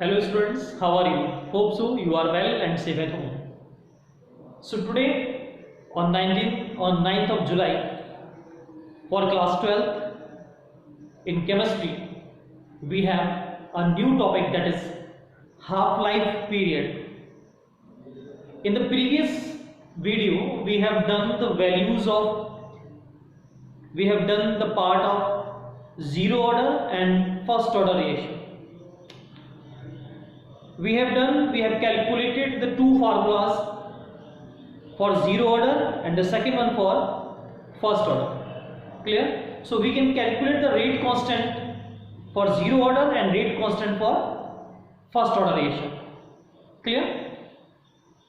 Hello students, how are you? Hope so you are well and safe at home. So today on 9th of July for class 12th in chemistry we have a new topic, that is half-life period. In the previous video we have done the part of zero order and first order reaction. We have calculated the two formulas for zero order and the second one for first order. Clear? So we can calculate the rate constant for zero order and rate constant for first order reaction. Clear?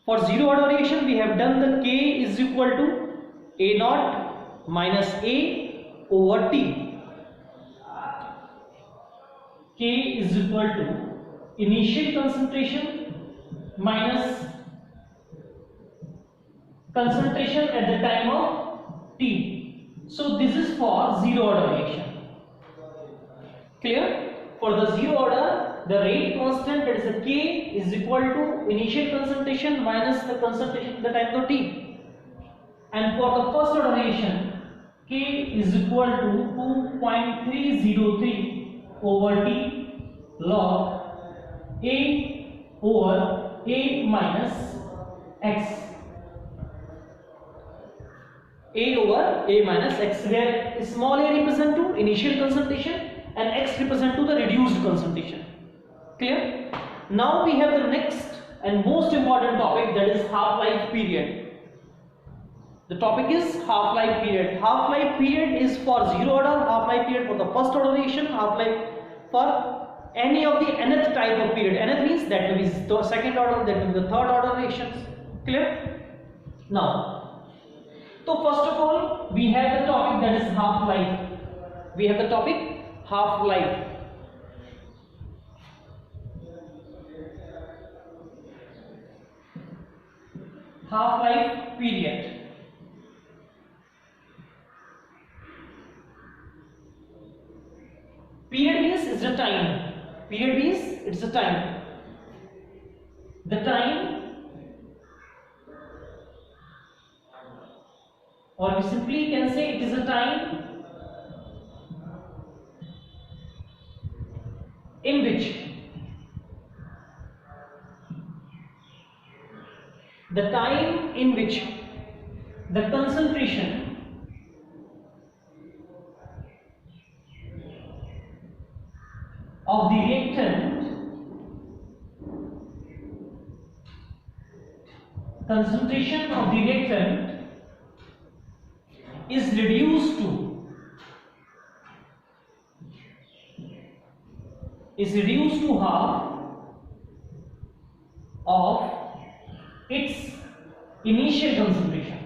For zero order reaction we have done the K is equal to A naught minus A over T. K is equal to initial concentration minus concentration at the time of T. So this is for zero order reaction. Clear? For the zero order, the rate constant, that is the K, is equal to initial concentration minus the concentration at the time of T. And for the first order reaction, K is equal to 2.303 over T log A over A minus X. A over A minus X, where small a represent to initial concentration and X represent to the reduced concentration. Clear? Now we have the next and most important topic, that is half-life period. The topic is half-life period. Half-life period is for zero order, half-life period for the first order reaction, half-life for any of the nth type of period. Nth means that will be the second order, that will be the third order reactions. Clear? Now, so first of all we have the topic, that is half-life. We have the topic half-life. Half-life period. Period means it's the time. Period means it's the time. The time, or we simply can say it is a time in which the concentration of the reactant is reduced to half of its initial concentration.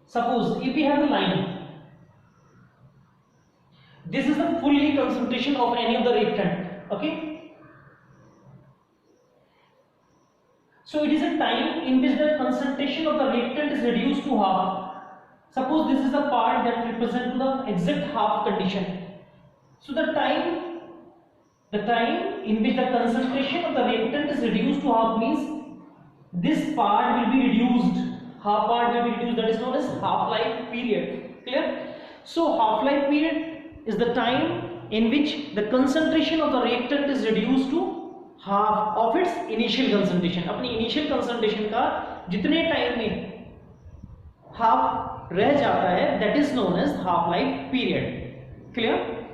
Suppose if we have a line, this is the fully concentration of any of the reactant. Okay, so it is a time in which the concentration of the reactant is reduced to half. Suppose this is the part that represents the exact half condition. So the time in which the concentration of the reactant is reduced to half means this part will be reduced. Half part will be reduced, that is known as half-life period. Clear? So half-life period is the time in which the concentration of the reactant is reduced to half of its initial concentration. अपनी initial concentration का जितने time में half रह जाता है, that is known as half-life period. Clear?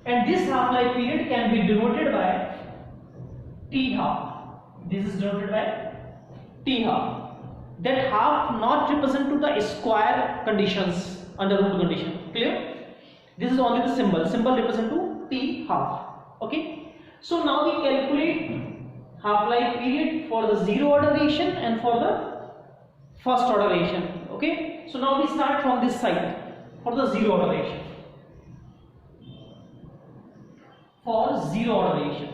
And this half-life period can be denoted by T half. This is denoted by T half. That half not represent to the square conditions under root condition. Clear? This is only the symbol represent to T half. Okay, so now we calculate half-life period for the zero order reaction and for the first order reaction. Okay, so now we start from this side for the zero order reaction. For zero order reaction,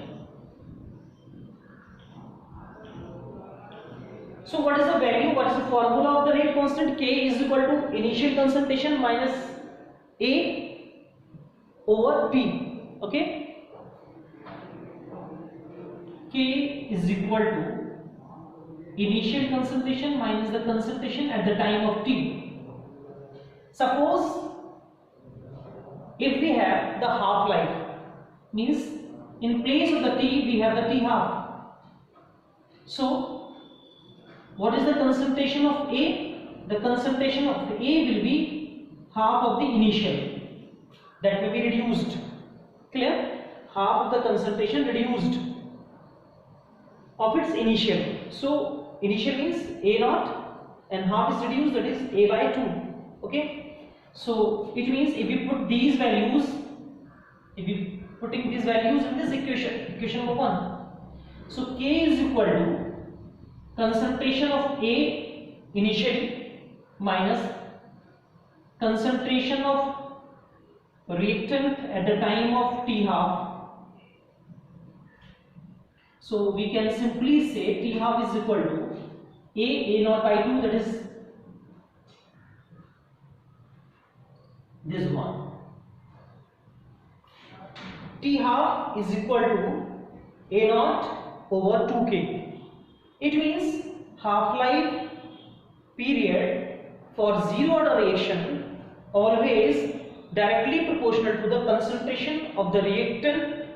So what is the value, what is the formula of the rate constant? K is equal to initial concentration minus A over T. Okay, K is equal to initial concentration minus the concentration at the time of T. Suppose if we have the half life, means in place of the T we have the T half. So what is the concentration of A? The concentration of A will be half of the initial, that will be reduced. Clear? Half of the concentration reduced of its initial. So initial means A naught and half is reduced, that is A by 2. Okay, so it means if we put these values, if we putting these values in this equation number 1, so K is equal to concentration of A initially minus concentration of reactant at the time of T half. So we can simply say T half is equal to A naught by 2, that is this one. T half is equal to A naught over 2K. It means half-life period for zero order reaction always directly proportional to the concentration of the reactant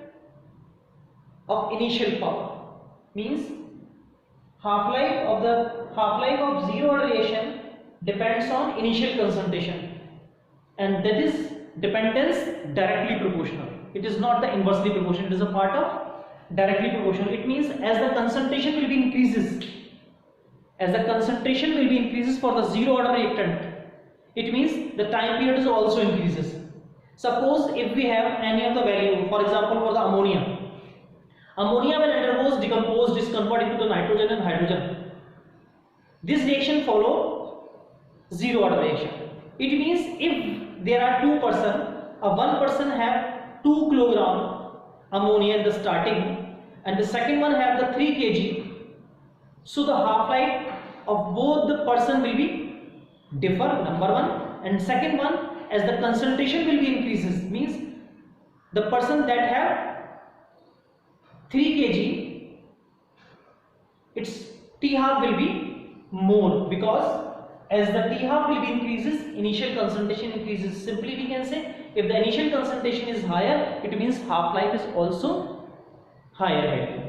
of initial power. Means half-life of zero order reaction depends on initial concentration, and that is dependence directly proportional. It is not the inversely proportional, it is a part of directly proportional. It means as the concentration will be increases, for the zero order reactant, it means the time period is also increases. Suppose if we have any of the value, for example for the ammonia when undergoes decompose is converted into the nitrogen and hydrogen, this reaction follow zero order reaction. It means if there are two person, one person have 2 kilogram ammonia in the starting and the second one have the 3 kg, so the half-life of both the person will be differ, number one, and second one, as the concentration will be increases, means the person that have 3 kg, its T half will be more, because as the T half will be increases, initial concentration increases. Simply we can say if the initial concentration is higher, it means half-life is also higher value.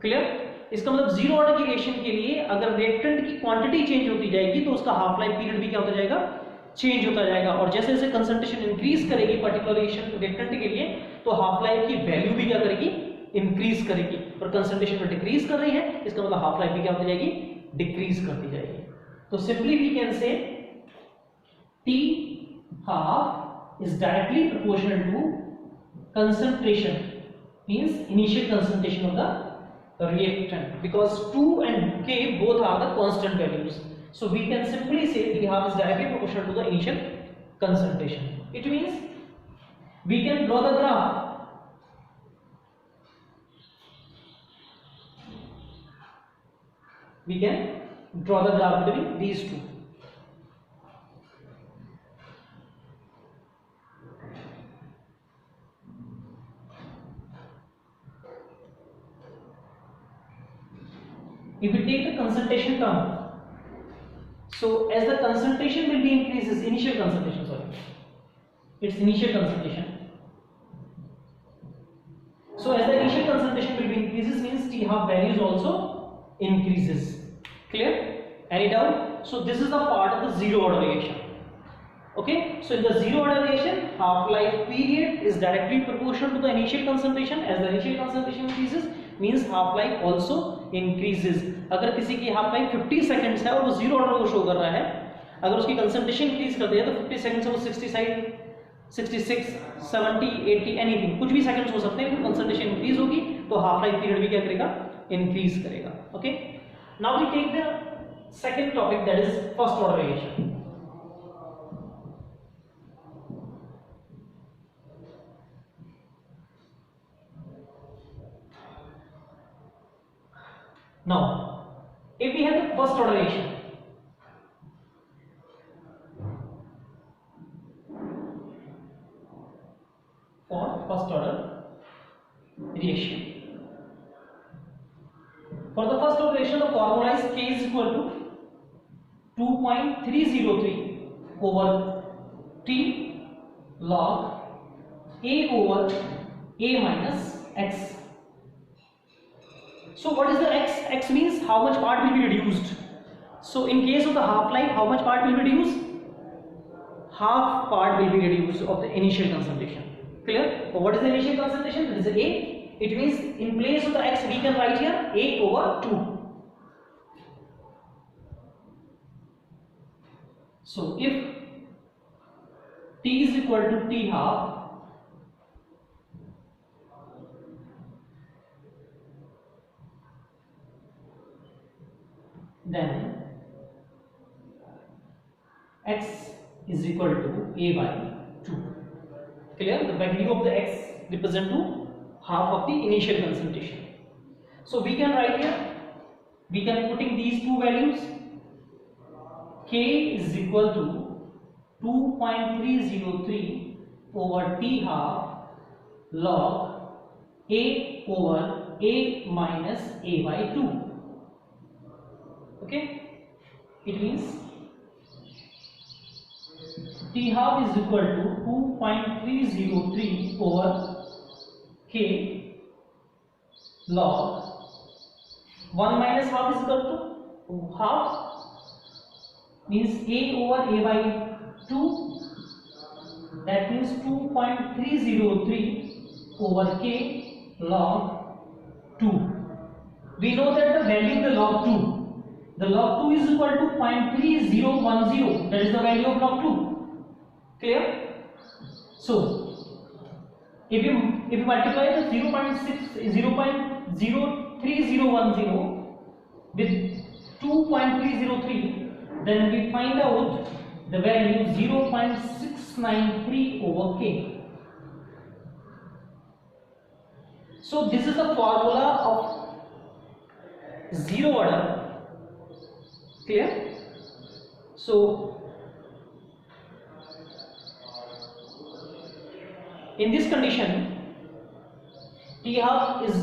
Clear? इसका मतलब zero order की reaction के लिए अगर reactant की quantity change होती जाएगी तो उसका हाफ लाइफ पीरियड भी क्या होता जाएगा, चेंज होता जाएगा. और जैसे जैसे कंसंट्रेशन इंक्रीज करेगी पर्टिकुलर रिएक्टेंट के लिए, तो हाफ लाइफ की वैल्यू भी क्या करेगी, इंक्रीज करेगी. और कंसंट्रेशन में डिक्रीज कर रही है, इसका मतलब हाफ लाइफ भी क्या होती जाएगी, डिक्रीज करती जाएगी. तो simply we can say T half is directly proportional to concentration, means initial concentration of the reactant, because 2 and K both are the constant values. So we can simply say T half is directly proportional to the initial concentration. It means we can draw the graph. We can draw the graph between these two. If we take the concentration term, so as the concentration will be increases, initial concentration, its initial concentration. So as the initial concentration will be increases, means T half values also increases. Clear? Any doubt? So this is the part of the zero order reaction. Okay, so in the zero order reaction, half life period is directly proportional to the initial concentration. As the initial concentration increases, means half life also increases. अगर किसी की half life 50 seconds है और वो zero order को show कर रहा है, अगर उसकी कंसंट्रेशन इंक्रीज कर दिया तो 50 सेकंड से वो 66, 70, 80 एनीथिंग, कुछ भी सेकंड्स हो सकते हैं, कंसंट्रेशन इंक्रीज होगी तो हाफ लाइफ पीरियड भी क्या करेगा, इंक्रीज करेगा. Okay, now we take the second topic, that is first order reaction. Now If we have the first order relation, for first order reaction. For the first order reaction, the formula is K is equal to 2.303 over T log A over A minus X. So what is the X? X means how much part will be reduced. So in case of the half-life, how much part will be reduced? Half part will be reduced of the initial concentration. Clear? So what is the initial concentration? That is A. It means in place of the X we can write here A over 2. So if T is equal to T half, then X is equal to A by 2. Clear? The value of the X represent to half of the initial concentration. So we can write here, we can putting these two values, K is equal to 2.303 over T half log A over A minus A by 2. Okay, it means T half is equal to 2.303 over K log 1 minus half is equal to half, means A over A by 2, that means 2.303 over K log 2. We know that the value of the log 2, the log 2 is equal to 0.3010, that is the value of log 2. Clear? So if you multiply the 0.3010 with 2.303, then we find out the value 0.693 over K. So this is the formula of zero order. Clear? So in this condition, T half is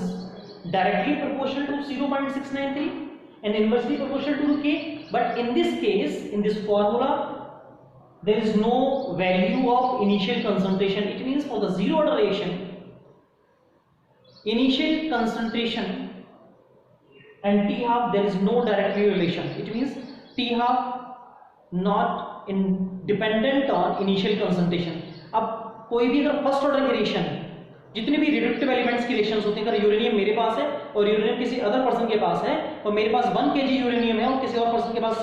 directly proportional to 0.693 and inversely proportional to K, but in this case, in this formula, there is no value of initial concentration. It means for the zero order reaction, initial concentration and T half, there is no direct relation. It means T half not dependent on initial concentration. अब कोई भी अगर first order की reaction है, जितने भी reductive elements की reactions होती हैं, अगर यूरेनियम मेरे पास है और यूरेनियम किसी अदर पर्सन के पास है और मेरे पास 1 kg यूरेनियम है और किसी और पर्सन के पास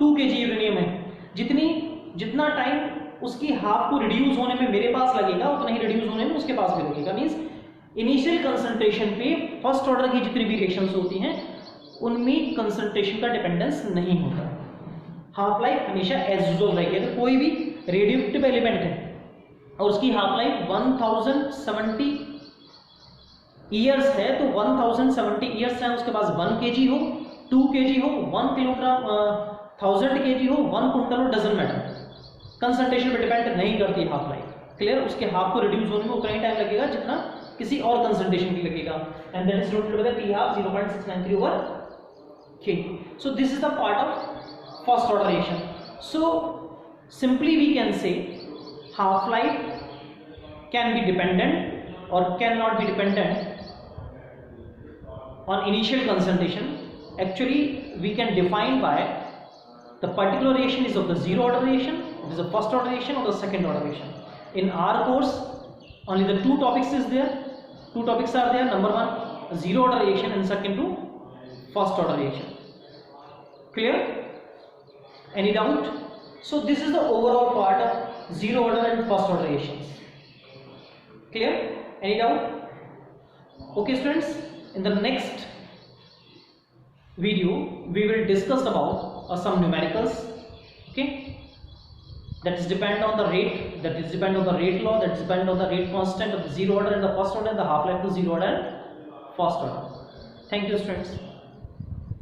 2 kg यूरेनियम है, जितना टाइम उसकी हाफ को रिड्यूस होने में मेरे पास लगेगा उतना ही रिड्यूस होने में उसके पास भी लगेगा। मींस इनिशियल कंसंट्रेशन पे फर्स्ट ऑर्डर की जितनी भी रिएक्शंस होती हैं उनमें कंसंट्रेशन का डिपेंडेंस नहीं होता। हाफ लाइफ हमेशा एज यूजुअल रहेगी। अगर कोई भी रेडियोएक्टिव एलिमेंट है और उसकी हाफ लाइफ 1070 ईयर्स है तो 1070 ईयर्स है, उसके पास 1 kg हो, 2 kg हो, 1 किलोग्राम 1000 kg हो, 1 क्विंटल हो, डजंट मैटर, कंसंट्रेशन पे डिपेंड नहीं करती है हाफ लाइफ। क्लियर? उसके हाफ को रिड्यूस होने में उतना ही टाइम लगेगा जितना किसी और कंसंट्रेशन की लगेगा, and that is noted by the T half 0.693 over K. So this is the part of first order reaction. So simply we can say half life can be dependent or cannot be dependent on initial concentration. Actually we can define by the particular reaction is of the zero order reaction, it is a first order reaction or the second order reaction. In our course only the two topics are there. Number one, zero order reaction, and second to first order reaction. Clear? Any doubt? So this is the overall part of zero order and first order reactions. Clear? Any doubt? Okay students, in the next video we will discuss about some numericals. Okay, that is depend on the rate, that is depend on the rate law, that is depend on the rate constant of the zero order and the first order and the half life to zero order and first order. Thank you students.